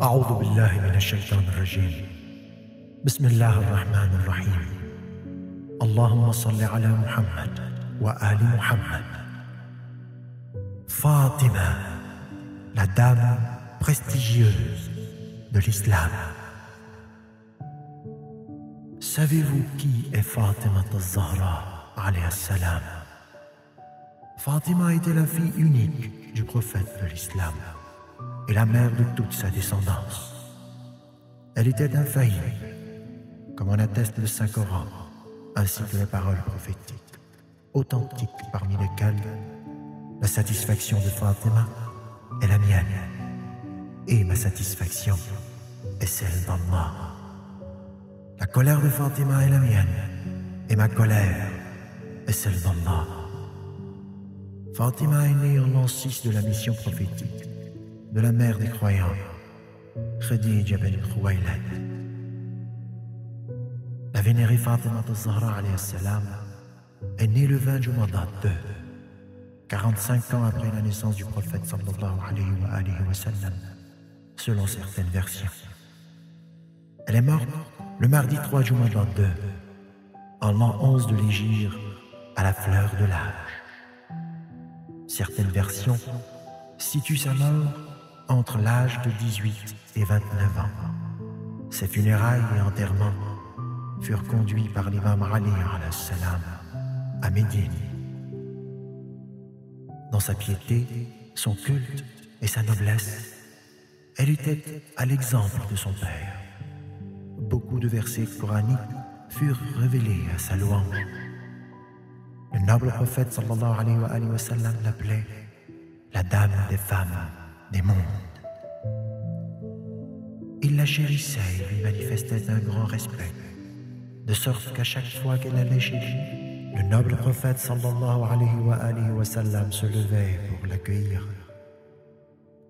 أعوذ بالله من الشيطان الرجيم. بسم الله الرحمن الرحيم. اللهم صل على محمد وآل محمد. Fatima, la dame prestigieuse de l'islam. Savez-vous qui est Fatima al-Zahra alayha salam? Fatima était la fille unique du prophète de l'islam et la mère de toute sa descendance. Elle était infaillible, comme en atteste le Saint-Coran, ainsi que les paroles prophétiques, authentiques parmi lesquelles la satisfaction de Fatima est la mienne, et ma satisfaction est celle d'Allah. La colère de Fatima est la mienne, et ma colère est celle d'Allah. Fatima est née en l'an 6 de la mission prophétique de la mère des croyants, Khadija bint Khuwaylid. La vénérée Fatima al-Zahra alayha salam est née le 20 Jumada 2, 45 ans après la naissance du prophète sallallahu alayhi wa sallam, selon certaines versions. Elle est morte le mardi 3 Jumada 2, en l'an 11 de l'Hégire, à la fleur de l'âge. Certaines versions situent sa mort entre l'âge de 18 et 29 ans. Ses funérailles et enterrements furent conduits par l'imam Ali alayhi salam à Médine. Dans sa piété, son culte et sa noblesse, elle était à l'exemple de son père. Beaucoup de versets coraniques furent révélés à sa louange. Le noble prophète sallallahu alayhi wa sallam l'appelait la dame des femmes des mondes. Il la chérissait et lui manifestait un grand respect, de sorte qu'à chaque fois qu'elle allait chez lui, le noble prophète sallallahu alayhi wa sallam se levait pour l'accueillir.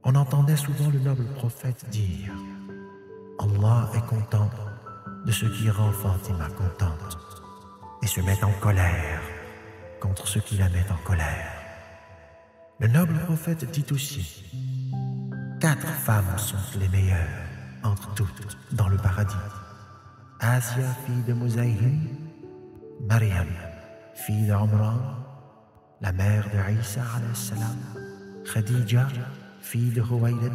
On entendait souvent le noble prophète dire « Allah est content de ce qui rend Fatima contente et se met en colère contre ceux qui la mettent en colère. » Le noble prophète dit aussi « 4 femmes sont les meilleures entre toutes dans le paradis. Asia, fille de Muzayhim, Maryam, fille d'Amran, la mère de Isa alayhi salam, Khadija, fille de Khuwaylid,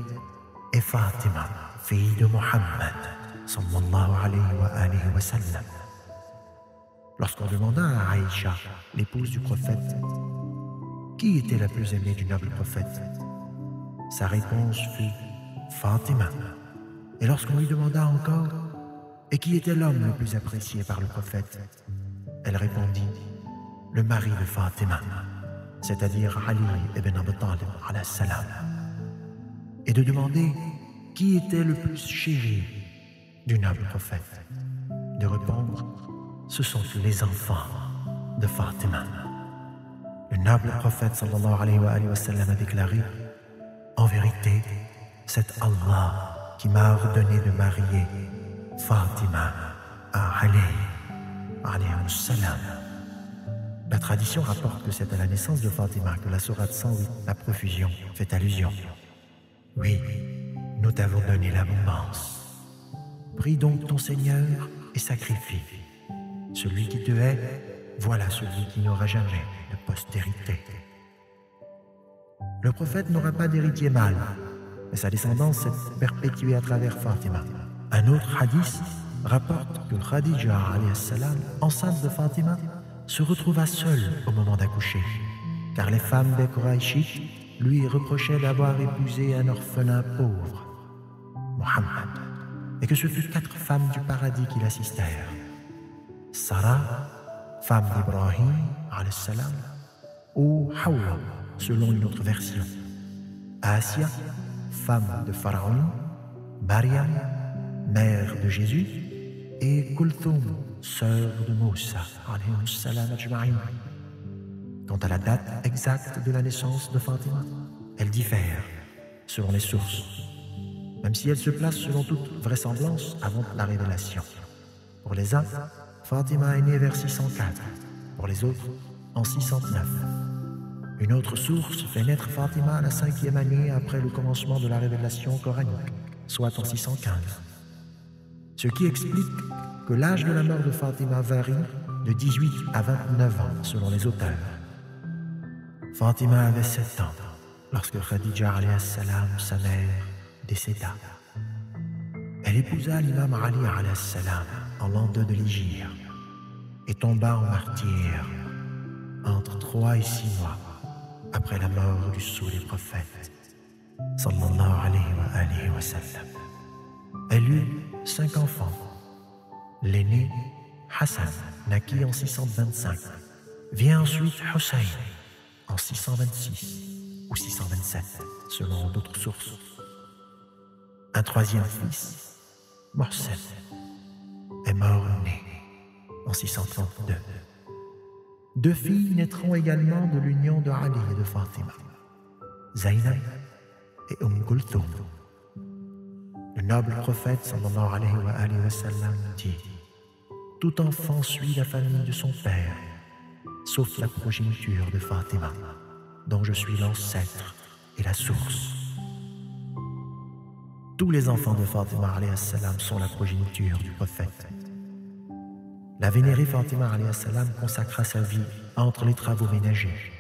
et Fatima, fille de Muhammad sallallahu alayhi wa sallam. » Lorsqu'on demanda à Aïcha, l'épouse du prophète, qui était la plus aimée du noble prophète, sa réponse fut Fatima. Et lorsqu'on lui demanda encore, et qui était l'homme le plus apprécié par le prophète, elle répondit, le mari de Fatima, c'est-à-dire Ali ibn Abi Talib alayhi salam. Et de demander qui était le plus chéri du noble prophète, de répondre, ce sont les enfants de Fatima. Le noble prophète sallallahu alayhi wa sallam a déclaré, en vérité, c'est Allah qui m'a ordonné de marier Fatima à Ali alayhi salam. La tradition rapporte que c'est à la naissance de Fatima que la sourate 108, la profusion, fait allusion. Oui, nous t'avons donné l'abondance. Prie donc ton Seigneur et sacrifie. Celui qui te hait, voilà celui qui n'aura jamais de postérité. Le prophète n'aura pas d'héritier mâle, mais sa descendance s'est perpétuée à travers Fatima. Un autre hadith rapporte que Khadija alayhi salam, enceinte de Fatima, se retrouva seule au moment d'accoucher, car les femmes des Qurayshites lui reprochaient d'avoir épousé un orphelin pauvre, Muhammad, et que ce fut 4 femmes du paradis qui l'assistèrent. Sarah, femme d'Ibrahim alayhi salam, ou Hawa, selon une autre version. Asia, femme de Pharaon, Maryam, mère de Jésus, et Kulthum, sœur de Moussa alayhi salam ajma'in. Quant à la date exacte de la naissance de Fatima, elle diffère selon les sources, même si elle se place selon toute vraisemblance avant la révélation. Pour les uns, Fatima est née vers 604, pour les autres, en 609. Une autre source fait naître Fatima à la 5e année après le commencement de la révélation coranique, soit en 615. Ce qui explique que l'âge de la mort de Fatima varie de 18 à 29 ans selon les auteurs. Fatima avait 7 ans lorsque Khadija alayhi salam, sa mère, décéda. Elle épousa l'imam Ali alayhi salam en l'an 2 de l'Hégire et tomba en martyr entre 3 et 6 mois après la mort du sceau des prophètes sallallahu alayhi wa sallam. Elle eut 5 enfants. L'aîné, Hassan, naquit en 625. Vient ensuite Hussein en 626 ou 627, selon d'autres sources. Un troisième fils, Mohsen, est mort-né en 632. 2 filles naîtront également de l'union de Ali et de Fatima, Zaynab et Kulthum. Le noble prophète sallallahu alayhi wa sallam dit: tout enfant suit la famille de son père, sauf la progéniture de Fatima, dont je suis l'ancêtre et la source. Tous les enfants de Fatima alayhi salam sont la progéniture du prophète. La vénérée Fatima alayhi salam consacra sa vie entre les travaux ménagers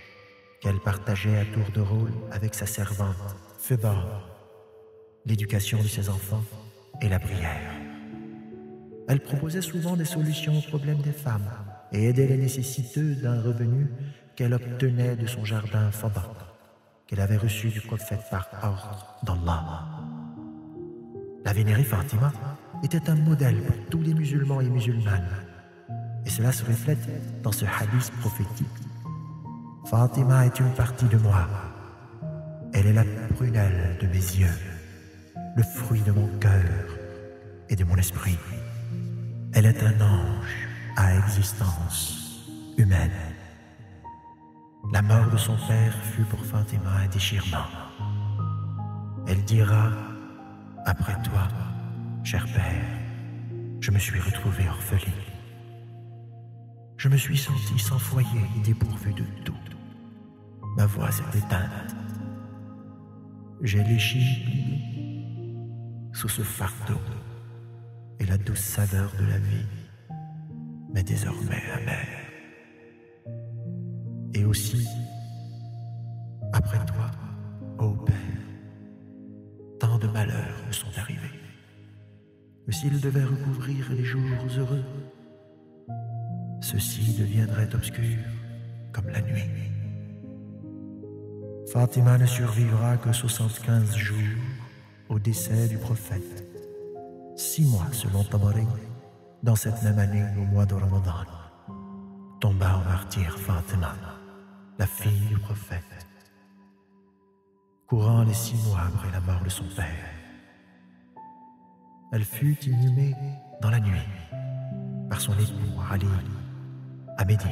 qu'elle partageait à tour de rôle avec sa servante Feba, l'éducation de ses enfants et la prière. Elle proposait souvent des solutions aux problèmes des femmes et aidait les nécessiteux d'un revenu qu'elle obtenait de son jardin Faba, qu'elle avait reçu du prophète par ordre d'Allah. La vénérée Fatima était un modèle pour tous les musulmans et musulmanes, et cela se reflète dans ce hadith prophétique. Fatima est une partie de moi. Elle est la prunelle de mes yeux, le fruit de mon cœur et de mon esprit. Elle est un ange à existence humaine. La mort de son père fut pour Fatima un déchirement. Elle dira: après toi, cher père, je me suis retrouvée orpheline. Je me suis sentie sans foyer et dépourvue de tout. Ma voix s'est éteinte. J'ai léché sous ce fardeau et la douce saveur de la vie m'est désormais amère. Et aussi, après toi, ô Père, tant de malheurs me sont arrivés, que s'ils devaient recouvrir les jours heureux, ceux-ci deviendraient obscurs comme la nuit. Fatima ne survivra que 75 jours au décès du prophète. 6 mois selon Tabari, dans cette même année au mois de Ramadan, tomba en martyr Fatima, la fille du prophète. Courant les 6 mois après la mort de son père, elle fut inhumée dans la nuit par son époux Ali à Médine.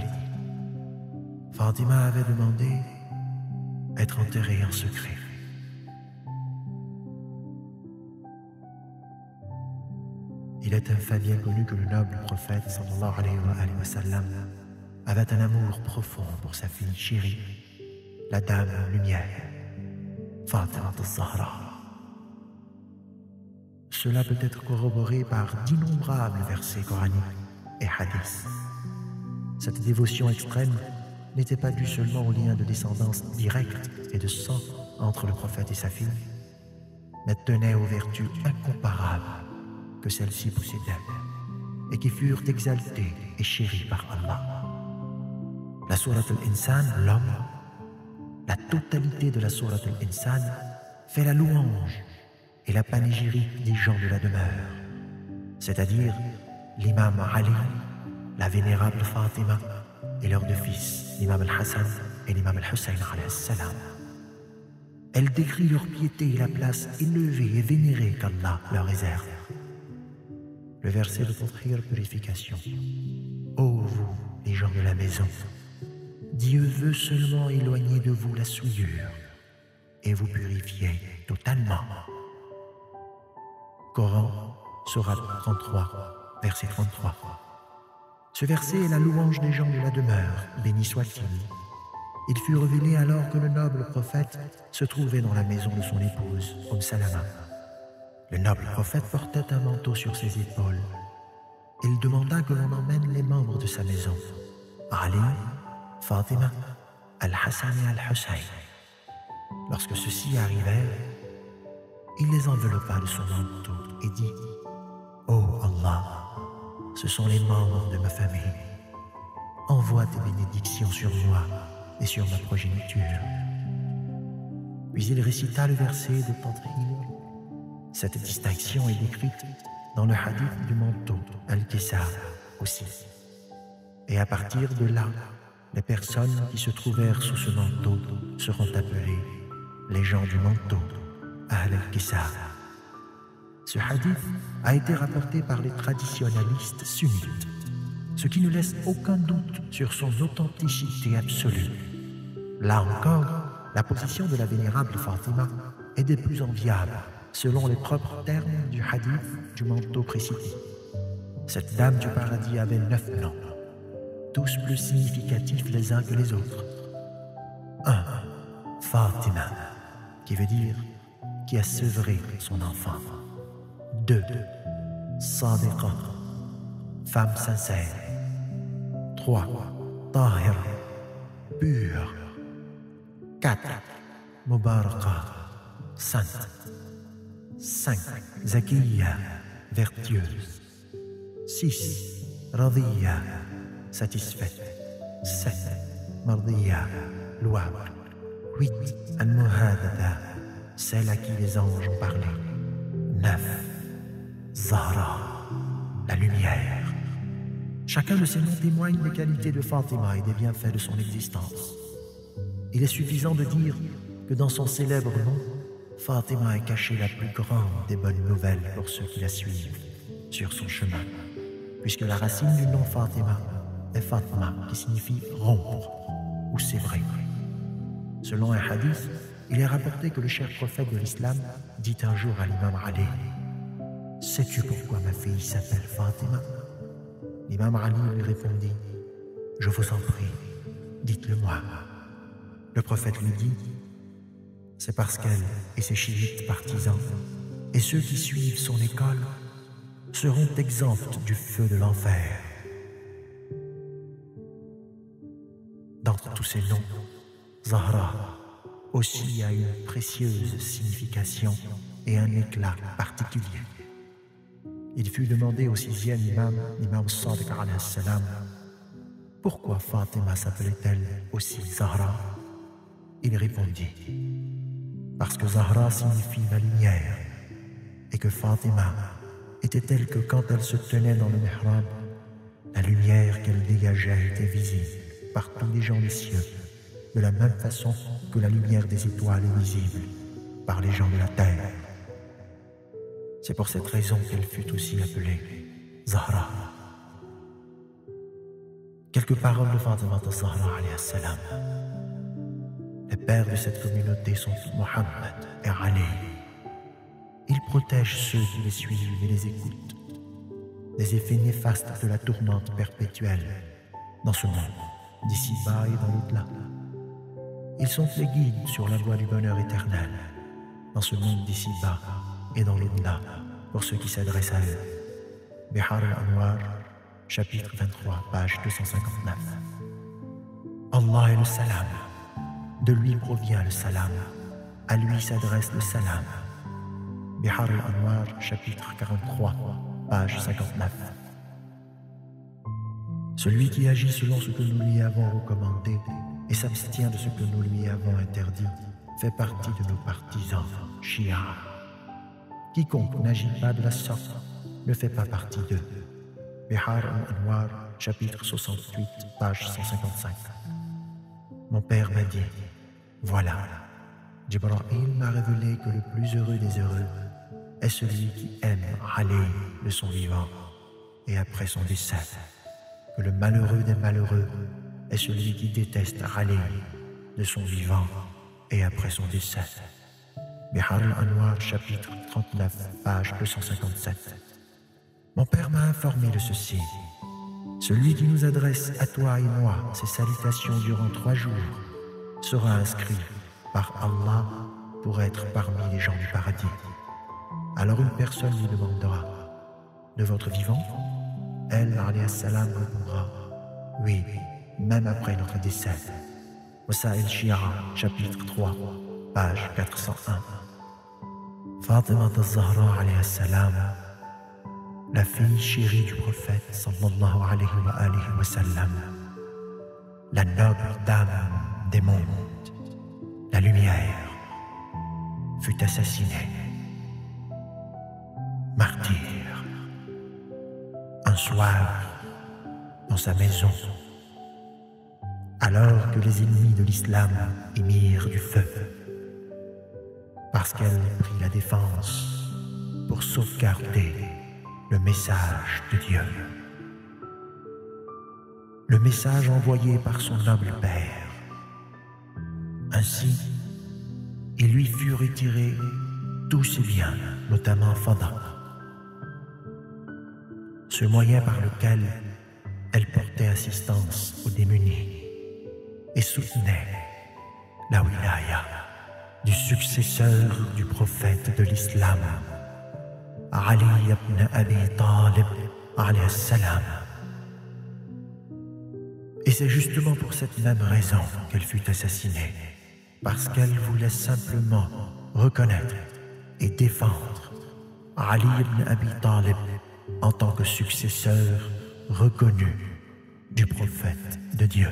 Fatima avait demandé être enterrée en secret. Il est un fait bien connu que le noble prophète sallallahu alayhi wa sallam avait un amour profond pour sa fille chérie, la dame lumière, Fatima al-Zahra. Cela peut être corroboré par d'innombrables versets coraniques et hadiths. Cette dévotion extrême n'était pas due seulement au lien de descendance directe et de sang entre le prophète et sa fille, mais tenait aux vertus incomparables que celle-ci possédait et qui furent exaltées et chéries par Allah. La sourate al-Insan, l'homme, la totalité de la sourate al-Insan fait la louange et la panégyrique des gens de la demeure, c'est-à-dire l'imam Ali, la vénérable Fatima et leurs 2 fils, l'imam al-Hassan et l'imam al-Hussein alayhi salam. Elle décrit leur piété et la place élevée et vénérée qu'Allah leur réserve. Le verset de Tathir, purification. Ô vous, les gens de la maison, Dieu veut seulement éloigner de vous la souillure et vous purifier totalement. Coran, sourate 33, verset 33. Ce verset est la louange des gens de la demeure, béni soit-il. Il fut révélé alors que le noble prophète se trouvait dans la maison de son épouse, Salama. Le noble prophète portait un manteau sur ses épaules. Il demanda que l'on emmène les membres de sa maison, Ali, Fatima, Al-Hassan et Al-Hussein. Lorsque ceux-ci arrivèrent, il les enveloppa de son manteau et dit « Oh Allah, ce sont les membres de ma famille. Envoie tes bénédictions sur moi et sur ma progéniture. » Puis il récita le verset de Tathir. Cette distinction est décrite dans le hadith du manteau, Al-Kisa aussi. Et à partir de là, les personnes qui se trouvèrent sous ce manteau seront appelées les gens du manteau, Ahl al-Kisa. Ce hadith a été rapporté par les traditionalistes sunnites, ce qui ne laisse aucun doute sur son authenticité absolue. Là encore, la position de la vénérable Fatima est des plus enviables, selon les propres termes du hadith du manteau précité. Cette dame du paradis avait 9 noms, tous plus significatifs les uns que les autres. 1. Fatima, qui veut dire qui a sevré son enfant. 2. Sadiqa, femme sincère. 3. Tahira, pure. 4. Mubaraka, sainte. 5. Zakiya, vertueuse. 6. Radiya, satisfaite. 7. Mardiya, louable. 8. Al-Muhadada, celle à qui les anges ont parlé. 9. Zahra, la lumière. Chacun de ces noms témoigne des qualités de Fatima et des bienfaits de son existence. Il est suffisant de dire que dans son célèbre nom, Fatima est cachée la plus grande des bonnes nouvelles pour ceux qui la suivent sur son chemin, puisque la racine du nom Fatima est Fatma, qui signifie rompre ou sévrer. Selon un hadith, il est rapporté que le cher prophète de l'islam dit un jour à l'imam Ali « Sais-tu pourquoi ma fille s'appelle Fatima ?» L'imam Ali lui répondit « Je vous en prie, dites-le moi. » Le prophète lui dit « C'est parce qu'elle et ses chiites partisans et ceux qui suivent son école seront exempts du feu de l'enfer. » Dans tous ces noms, Zahra aussi a une précieuse signification et un éclat particulier. Il fut demandé au 6e imam, l'imam Sadiq alayhi salam, pourquoi Fatima s'appelait-elle aussi Zahra? Il répondit, parce que Zahra signifie la lumière et que Fatima était telle que quand elle se tenait dans le mihrab, la lumière qu'elle dégageait était visible par tous les gens des cieux, de la même façon que la lumière des étoiles est visible par les gens de la terre. C'est pour cette raison qu'elle fut aussi appelée Zahra. Quelques paroles de Fatima Zahra alayhi salam. Les pères de cette communauté sont Mohammed et Ali. Ils protègent ceux qui les suivent et les écoutent des effets néfastes de la tourmente perpétuelle dans ce monde, d'ici-bas et dans l'au-delà. Ils sont les guides sur la voie du bonheur éternel, dans ce monde d'ici-bas et dans l'au-delà, pour ceux qui s'adressent à eux. Bihar al-Anwar, chapitre 23, page 259. Allah est le salam. De lui provient le salam. À lui s'adresse le salam. Bihar al-Anwar, chapitre 43, page 59. Celui qui agit selon ce que nous lui avons recommandé et s'abstient de ce que nous lui avons interdit fait partie de nos partisans, Shia. Quiconque n'agit pas de la sorte ne fait pas partie d'eux. Bihar al-Anwar, chapitre 68, page 155. Mon père m'a dit, voilà, Jibril m'a révélé que le plus heureux des heureux est celui qui aime Ali de son vivant et après son décès, que le malheureux des malheureux est celui qui déteste Ali de son vivant et après son décès. Bihar al-Anwar, chapitre 39, page 257. Mon père m'a informé de ceci. Celui qui nous adresse à toi et moi ces salutations durant 3 jours sera inscrit par Allah pour être parmi les gens du paradis. Alors une personne lui demandera: de votre vivant? Elle, alayhi salam, répondra: oui, même après notre décès. Wasa'il Shia, chapitre 3, page 401. Fatima al-Zahra, alayhi salam, la fille chérie du prophète sallallahu alayhi wa sallam, la noble dame des mondes, la lumière, fut assassinée, martyre, un soir dans sa maison, alors que les ennemis de l'islam émirent du feu, parce qu'elle prit la défense pour sauvegarder le message de Dieu. Le message envoyé par son noble père. Ainsi, il lui fut retiré tous ses biens, notamment Fada, ce moyen par lequel elle portait assistance aux démunis et soutenait la wilaya du successeur du prophète de l'islam, Ali ibn Abi Talib alayhi salam. Et c'est justement pour cette même raison qu'elle fut assassinée, parce qu'elle voulait simplement reconnaître et défendre Ali ibn Abi Talib en tant que successeur reconnu du prophète de Dieu.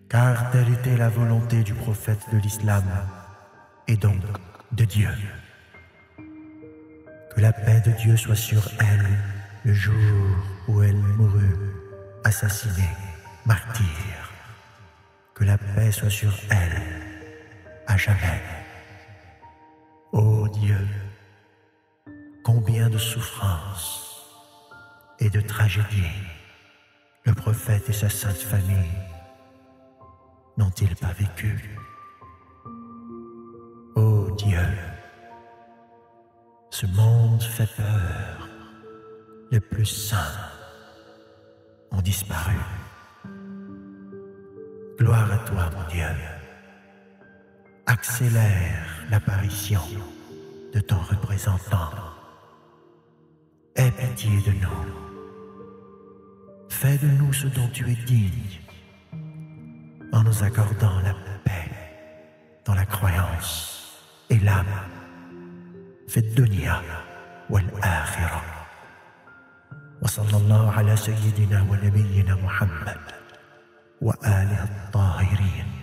Car telle était la volonté du prophète de l'islam et donc de Dieu. Que la paix de Dieu soit sur elle le jour où elle mourut, assassinée, martyre. Que la paix soit sur elle à jamais. Ô Dieu, combien de souffrances et de tragédies le prophète et sa sainte famille n'ont-ils pas vécu? Ô Dieu, ce monde fait peur, les plus saints ont disparu. Gloire à toi, mon Dieu. Accélère l'apparition de ton représentant. Aie pitié de nous. Fais de nous ce dont tu es digne, en nous accordant la paix dans la croyance et l'âme. في الدنيا والآخرة. وصلى الله على سيدنا ونبينا محمد وآله الطاهرين.